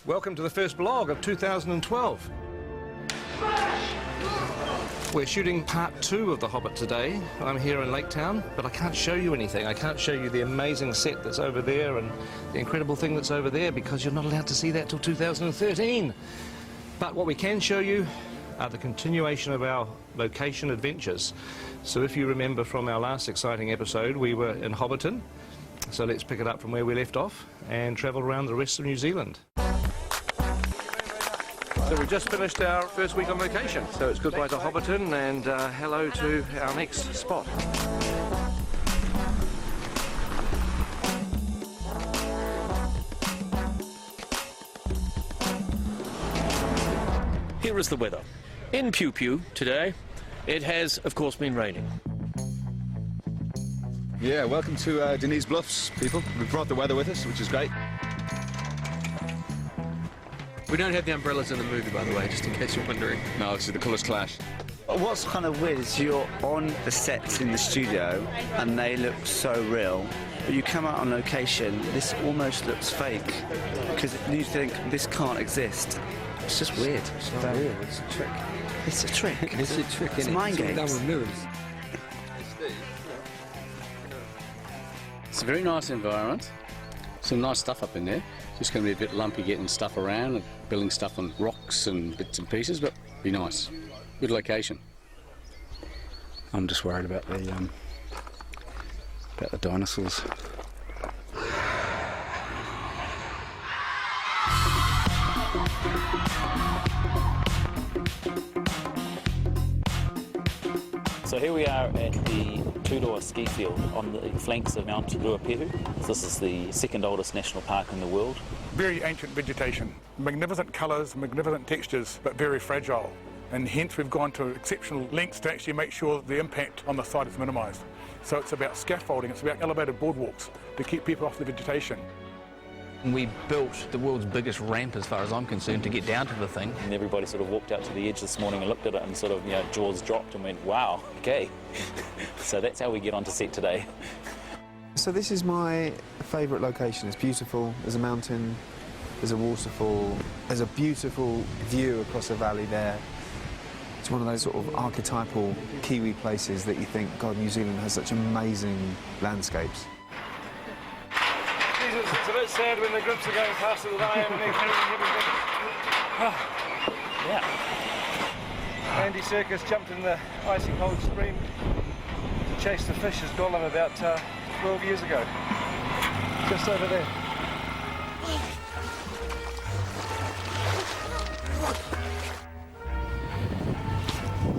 Welcome to the first vlog of 2012. We're shooting part 2 of The Hobbit today. I'm here in Lake Town, but I can't show you anything. I can't show you the amazing set that's over there and the incredible thing that's over there because you're not allowed to see that till 2013. But what we can show you are the continuation of our location adventures. So if you remember from our last exciting episode, we were in Hobbiton. So let's pick it up from where we left off and travel around the rest of New Zealand. So we just finished our first week on location. So it's goodbye to Hobbiton and hello to our next spot. Here is the weather. In Pew Pew today, it has, of course, been raining. Yeah, welcome to Denise Bluffs, people. We've brought the weather with us, which is great. We don't have the umbrellas in the movie, by the way, just in case you're wondering. No, obviously the colours clash. What's kind of weird is you're on the sets in the studio and they look so real, but you come out on location, this almost looks fake because you think this can't exist. It's just weird. It's not weird, it's a trick. It's a trick. It's a trick, It's mind games. Done with mirrors. It's a very nice environment. Some nice stuff up in there. Just going to be a bit lumpy getting stuff around and building stuff on rocks and bits and pieces, but be nice. Good location. I'm just worried about the dinosaurs. So here we are at the Tudoa ski field on the flanks of Mount Ruapehu. This is the second oldest national park in the world. Very ancient vegetation, magnificent colours, magnificent textures, but very fragile. And hence we've gone to exceptional lengths to actually make sure the impact on the site is minimised. So it's about scaffolding, it's about elevated boardwalks to keep people off the vegetation. We built the world's biggest ramp, as far as I'm concerned, to get down to the thing. And everybody sort of walked out to the edge this morning and looked at it and sort of, jaws dropped and went, wow, okay. So that's how we get onto set today. So this is my favourite location. It's beautiful. There's a mountain, there's a waterfall, there's a beautiful view across a valley there. It's one of those sort of archetypal Kiwi places that you think, God, New Zealand has such amazing landscapes. It's a bit sad when the grips are going faster than I am and they're carrying everything. Yeah. Andy Serkis jumped in the icy cold stream to chase the fish as Gollum about 12 years ago. Just over there.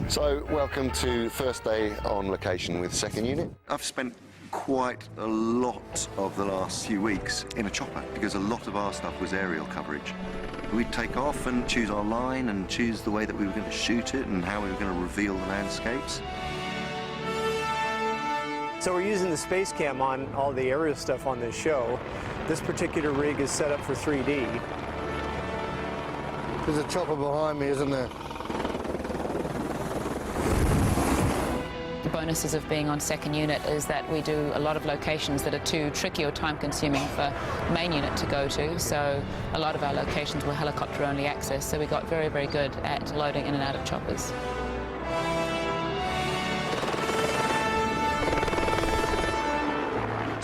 So, welcome to first day on location with second unit. I've spent quite a lot of the last few weeks in a chopper because a lot of our stuff was aerial coverage. We'd take off and choose our line and choose the way that we were going to shoot it and how we were going to reveal the landscapes. So we're using the space cam on all the aerial stuff on this show. This particular rig is set up for 3D. There's a chopper behind me, isn't there? The bonuses of being on second unit is that we do a lot of locations that are too tricky or time-consuming for main unit to go to, so a lot of our locations were helicopter-only access, so we got very, very good at loading in and out of choppers.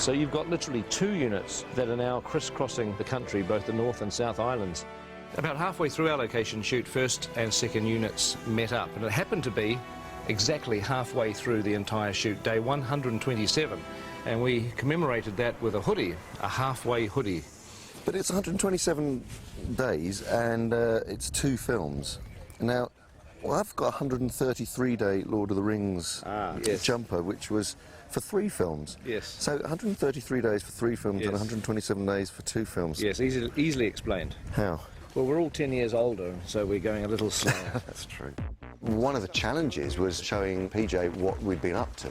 So you've got literally 2 units that are now crisscrossing the country, both the North and South Islands. About halfway through our location shoot, first and second units met up, and it happened to be exactly halfway through the entire shoot, day 127, and we commemorated that with a hoodie, a halfway hoodie. But it's 127 days and it's 2 films. Now, well, I've got a 133-day Lord of the Rings jumper, which was for 3 films. Yes. So 133 days for 3 films and 127 days for 2 films. Yes, easily explained. How? Well, we're all 10 years older, so we're going a little slower. That's true. One of the challenges was showing PJ what we'd been up to.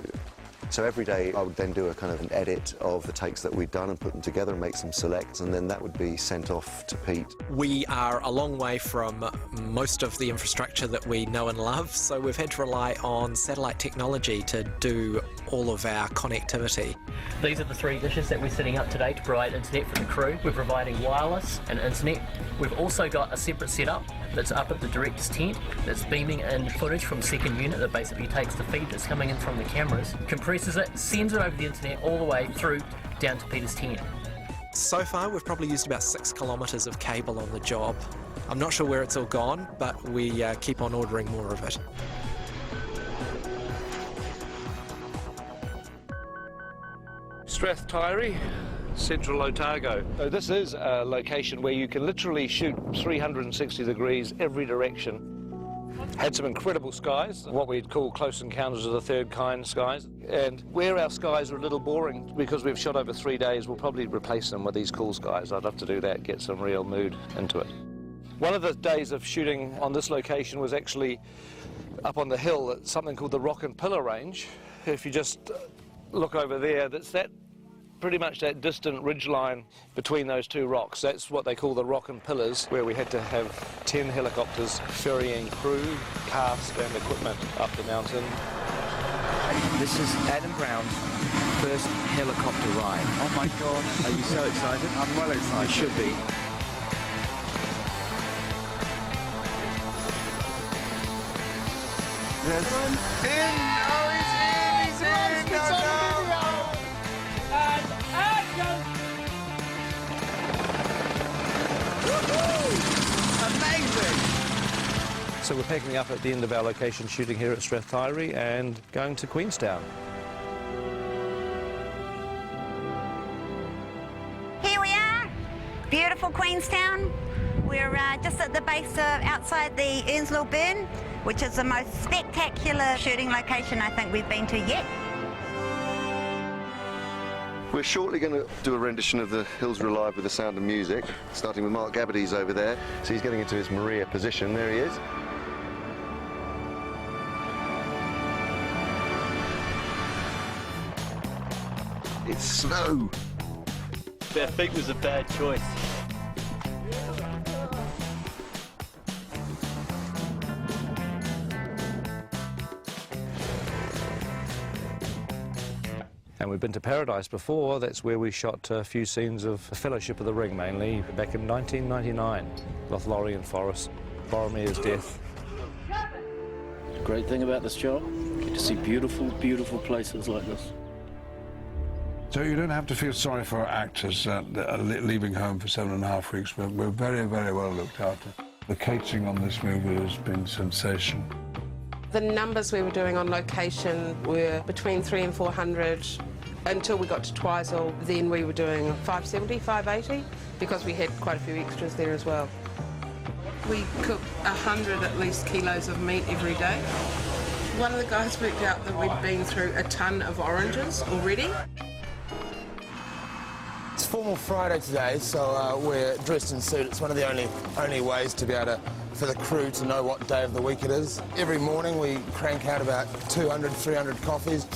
So every day I would then do a kind of an edit of the takes that we'd done and put them together and make some selects, and then that would be sent off to Pete. We are a long way from most of the infrastructure that we know and love, so we've had to rely on satellite technology to do all of our connectivity. These are the 3 dishes that we're setting up today to provide internet for the crew. We're providing wireless and internet. We've also got a separate setup that's up at the director's tent that's beaming in footage from second unit that basically takes the feed that's coming in from the cameras, compresses it, sends it over the internet all the way through down to Peter's tent. So far we've probably used about 6 kilometres of cable on the job. I'm not sure where it's all gone, but we keep on ordering more of it. Strathtyre, Central Otago. So this is a location where you can literally shoot 360 degrees every direction. Had some incredible skies, what we'd call close encounters of the third kind skies. And where our skies are a little boring, because we've shot over 3 days, we'll probably replace them with these cool skies. I'd love to do that, get some real mood into it. One of the days of shooting on this location was actually up on the hill at something called the Rock and Pillar Range. If you just look over there, that's pretty much that distant ridgeline between those 2 rocks. That's what they call the Rock and Pillars, where we had to have 10 helicopters ferrying crew, cast and equipment up the mountain. This is Adam Brown's first helicopter ride. Oh my gosh. Are you so excited? I'm well excited. You should be. There's one in! Oh, he's in! He's in! It's on video! And action! Amazing! So we're packing up at the end of our location shooting here at Strathtyre and going to Queenstown. Here we are, beautiful Queenstown. We're just at the base outside the Earnslow Burn, which is the most spectacular shooting location I think we've been to yet. We're shortly going to do a rendition of the Hills Relive with the sound of music, starting with Mark Gabbardy's over there. So he's getting into his Maria position. There he is. It's snow. That feet was a bad choice. And we've been to Paradise before. That's where we shot a few scenes of Fellowship of the Ring, mainly, back in 1999. Lothlorien Forest, Boromir's death. The great thing about this job, you get to see beautiful, beautiful places like this. So you don't have to feel sorry for our actors that are leaving home for 7.5 weeks. We're very, very well looked after. The catering on this movie has been sensational. The numbers we were doing on location were between 300 and 400 until we got to Twizel. Then we were doing 570, 580 because we had quite a few extras there as well. We cook 100 at least kilos of meat every day. One of the guys worked out that we'd been through a ton of oranges already. It's Formal Friday today, so we're dressed in suit. It's one of the only ways to be able to, for the crew to know what day of the week it is. Every morning we crank out about 200, 300 coffees.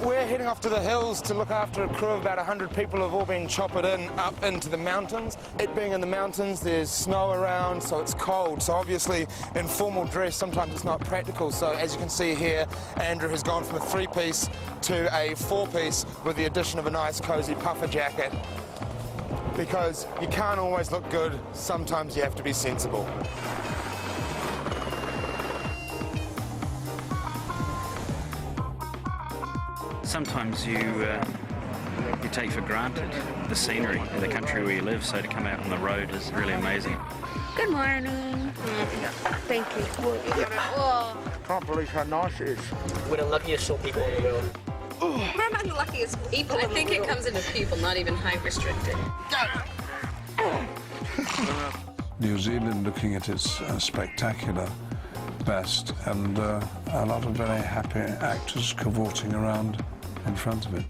We're heading off to the hills to look after a crew of about 100 people who've all been choppered in up into the mountains. It being in the mountains, there's snow around, so it's cold. So obviously in formal dress, sometimes it's not practical. So as you can see here, Andrew has gone from a 3-piece to a 4-piece with the addition of a nice cozy puffer jacket. Because you can't always look good, sometimes you have to be sensible. Sometimes you take for granted the scenery of the country where you live, so to come out on the road is really amazing. Good morning. Thank you. Oh. Can't believe how nice it is. We're the luckiest short people in the world. We're among the luckiest people. I think it comes into people, not even height restricted. New Zealand looking at its spectacular best, and a lot of very happy actors cavorting around in front of it.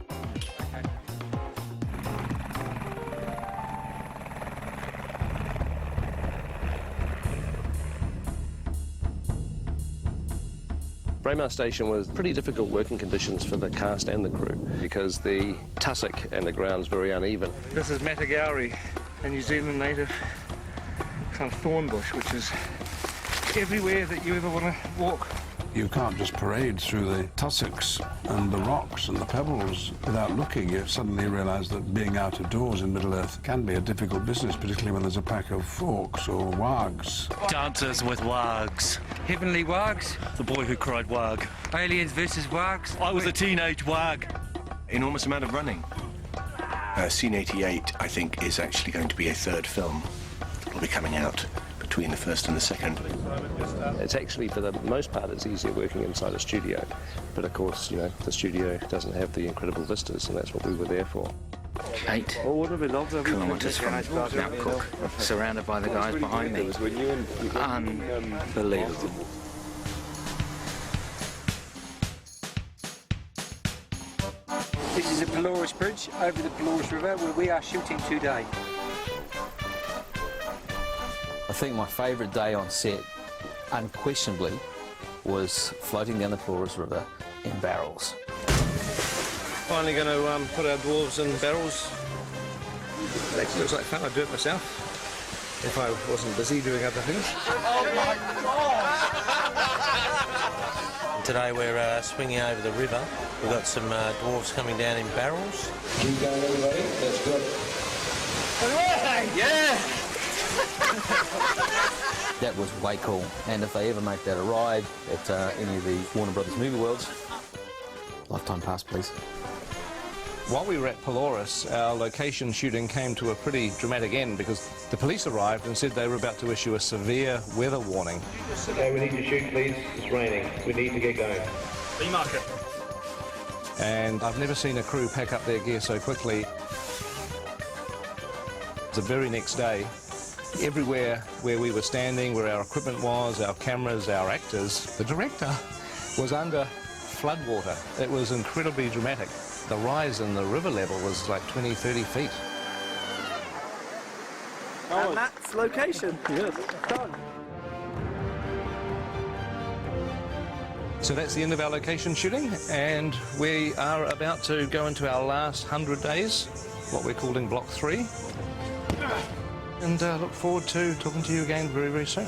Braemar Station was pretty difficult working conditions for the cast and the crew because the tussock and the ground's very uneven. This is Matagauri, a New Zealand native kind of thorn bush, which is everywhere that you ever want to walk. You can't just parade through the tussocks and the rocks and the pebbles without looking. You suddenly realise that being out of doors in Middle-earth can be a difficult business, particularly when there's a pack of forks or wargs. Dances with wargs. Heavenly wargs. The boy who cried warg. Aliens versus wargs. I was a teenage warg. Enormous amount of running. Scene 88, I think, is actually going to be a third film. It'll be coming out between the first and the second. It's actually, for the most part, it's easier working inside a studio. But of course, you know, the studio doesn't have the incredible vistas, and that's what we were there for. 8 kilometres from Mount Cook, surrounded by the guys behind me. Unbelievable. This is the Pelorus Bridge over the Pelorus River where we are shooting today. I think my favourite day on set, unquestionably, was floating down the Pelorus River in barrels. Finally going to put our dwarves in barrels. It actually looks like fun. I'd do it myself if I wasn't busy doing other things. Oh my God! Today we're swinging over the river. We've got some dwarves coming down in barrels. Keep going, everybody. That's good. Yeah! That was way cool, and if they ever make that a ride at any of the Warner Brothers movie worlds, lifetime pass, please. While we were at Pelorus, our location shooting came to a pretty dramatic end because the police arrived and said they were about to issue a severe weather warning. Okay, we need to shoot, please. It's raining. We need to get going. B-marker. And I've never seen a crew pack up their gear so quickly. The very next day, everywhere where we were standing, where our equipment was, our cameras, our actors, the director was under floodwater. It was incredibly dramatic. The rise in the river level was like 20, 30 feet. And that's location. Yes. Done. So that's the end of our location shooting, and we are about to go into our last 100 days, what we're calling Block 3. And look forward to talking to you again very, very soon.